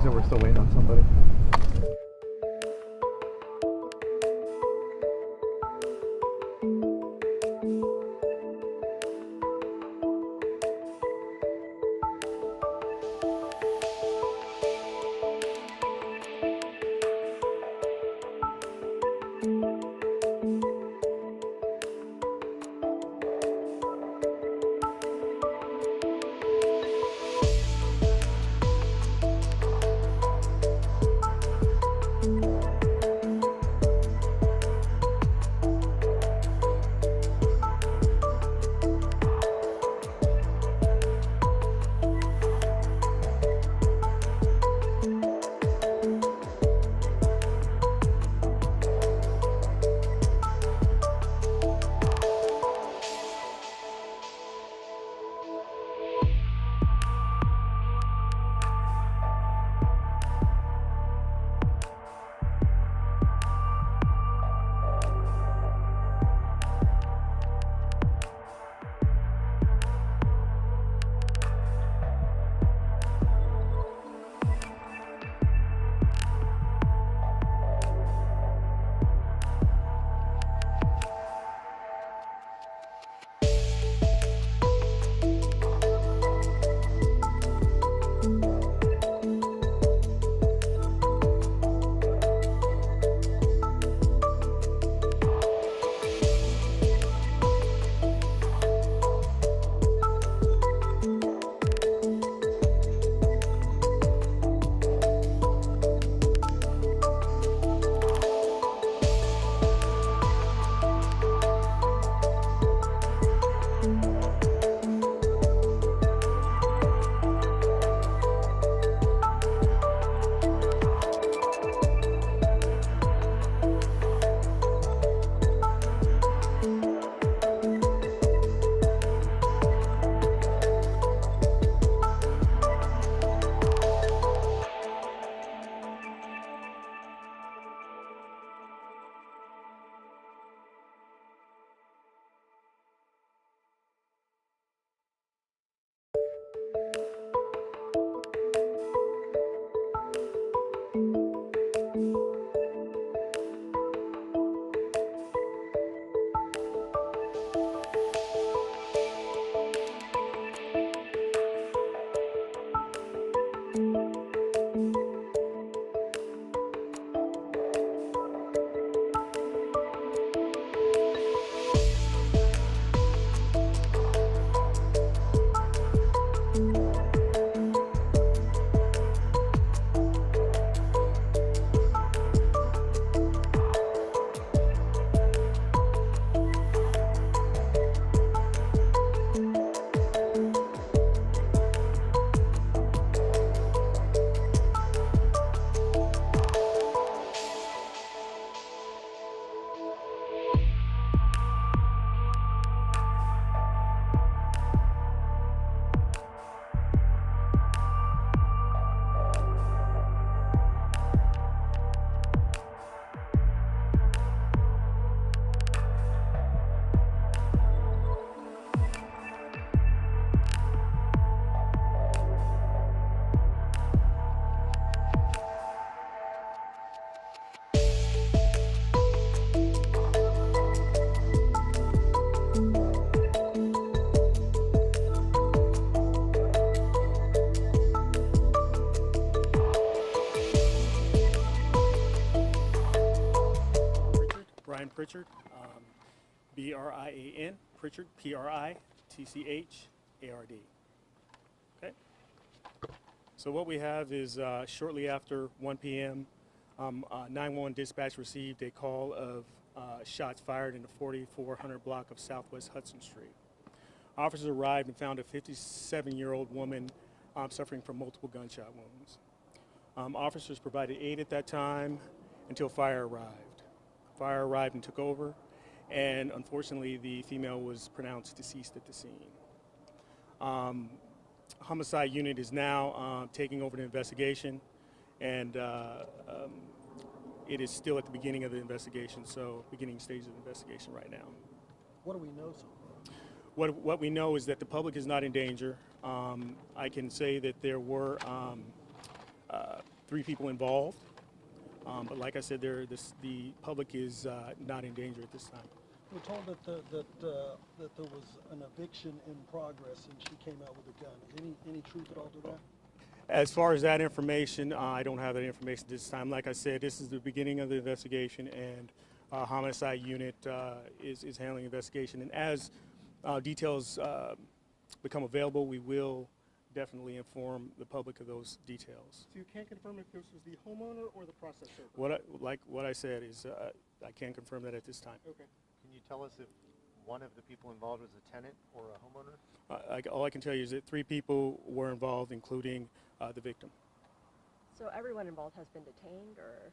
So we're still waiting on somebody. Pritchard, B-R-I-A-N, Pritchard, P-R-I-T-C-H-A-R-D. Okay. So what we have is shortly after 1 p.m., 911 dispatch received a call of shots fired in the 4400 block of Southwest Hudson Street. Officers arrived and found a 57-year-old woman suffering from multiple gunshot wounds. Officers provided aid at that time until fire arrived. Fire arrived and took over, and unfortunately the female was pronounced deceased at the scene. Homicide unit is now taking over the investigation, and it is still at the beginning of the investigation, so beginning stage of the investigation right now. What do we know so far? What we know is that the public is not in danger. I can say that there were 3 people involved. But like I said, the public is not in danger at this time. We're told that that there was an eviction in progress and she came out with a gun. Is any truth at all to that? As far as that information, I don't have that information this time. Like I said, this is the beginning of the investigation, and homicide unit is handling investigation. And as details become available, we will definitely inform the public of those details. So you can't confirm if this was the homeowner or the process server? What I said is I can't confirm that at this time. Okay. Can you tell us if one of the people involved was a tenant or a homeowner? All I can tell you is that 3 people were involved, including the victim. So everyone involved has been detained, or?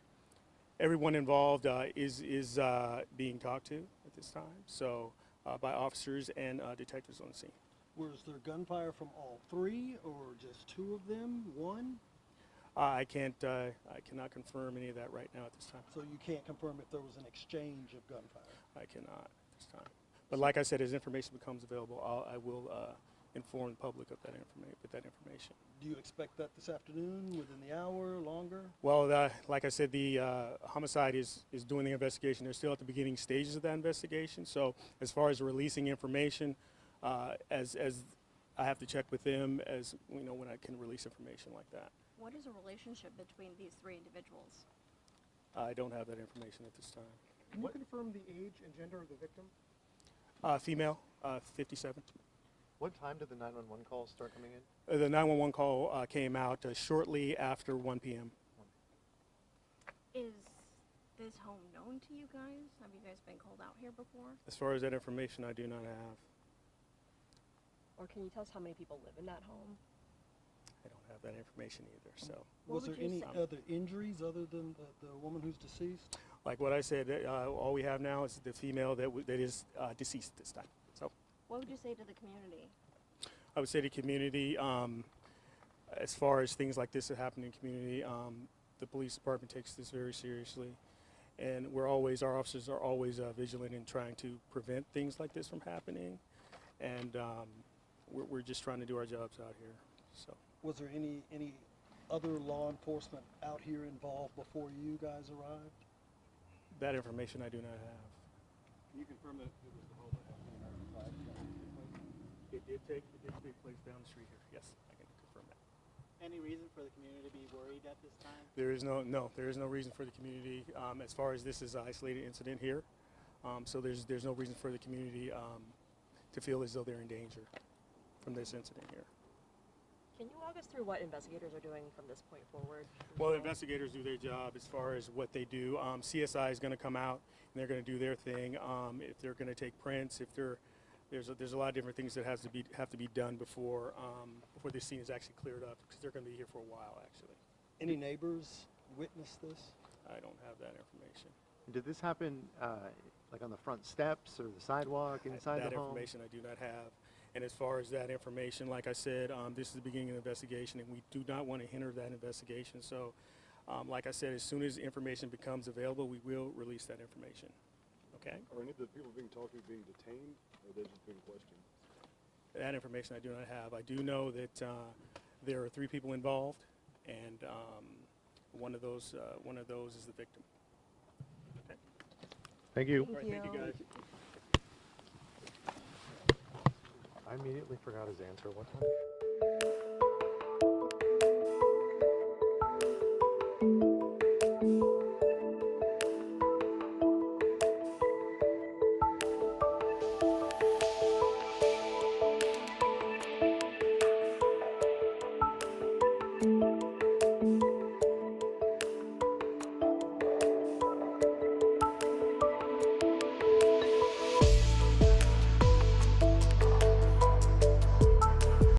Everyone involved is being talked to at this time, so by officers and detectives on the scene. Was there gunfire from all 3 or just 2 of them? 1? I cannot confirm any of that right now at this time. So you can't confirm if there was an exchange of gunfire? I cannot at this time. But like I said, as information becomes available, I will inform the public of that information. Do you expect that this afternoon, within the hour, longer? Well, like I said, the homicide is doing the investigation. They're still at the beginning stages of that investigation. So as far as releasing information, as I have to check with them as when I can release information like that. What is a relationship between these 3 individuals? I don't have that information at this time. Can you confirm the age and gender of the victim? Female, 57. What time did the 911 calls start coming in? The 911 call came out shortly after 1 p.m. Is this home known to you guys? Have you guys been called out here before? As far as that information, I do not have. Or can you tell us how many people live in that home? I don't have that information either. So, Was there would you any say? other injuries other than the woman who's deceased? like what I said, all we have now is the female that is deceased this time. So, What would you say to the community? I would say the community, as far as things like this that happen in the community, the police department takes this very seriously, and our officers are always vigilant in trying to prevent things like this from happening, and we're just trying to do our jobs out here. So, Was there any other law enforcement out here involved before you guys arrived? that information I do not have. Can you confirm that it was the home that had the American flag flying? It did take place down the street here. Yes, I can confirm that. Any reason for the community to be worried at this time? There is no reason for the community, as far as this is an isolated incident here. So there's no reason for the community to feel as though they're in danger from this incident here. Can you walk us through what investigators are doing from this point forward? Well, investigators do their job as far as what they do. CSI is going to come out and they're going to do their thing. If they're going to take prints, there's a lot of different things that have to be done before this scene is actually cleared up, because they're going to be here for a while actually. Any neighbors witnessed this? I don't have that information. Did this happen like on the front steps or the sidewalk inside That the home? information I do not have. And as far as that information, like I said, this is the beginning of the investigation, and we do not want to hinder that investigation. So, like I said, as soon as information becomes available, we will release that information. Okay? Are any of the people being talked to being detained, or are they just being questioned? That information I do not have. I do know that there are 3 people involved, and one of those is the victim. Okay. Thank you. All right, thank you guys. I immediately forgot his answer. What time?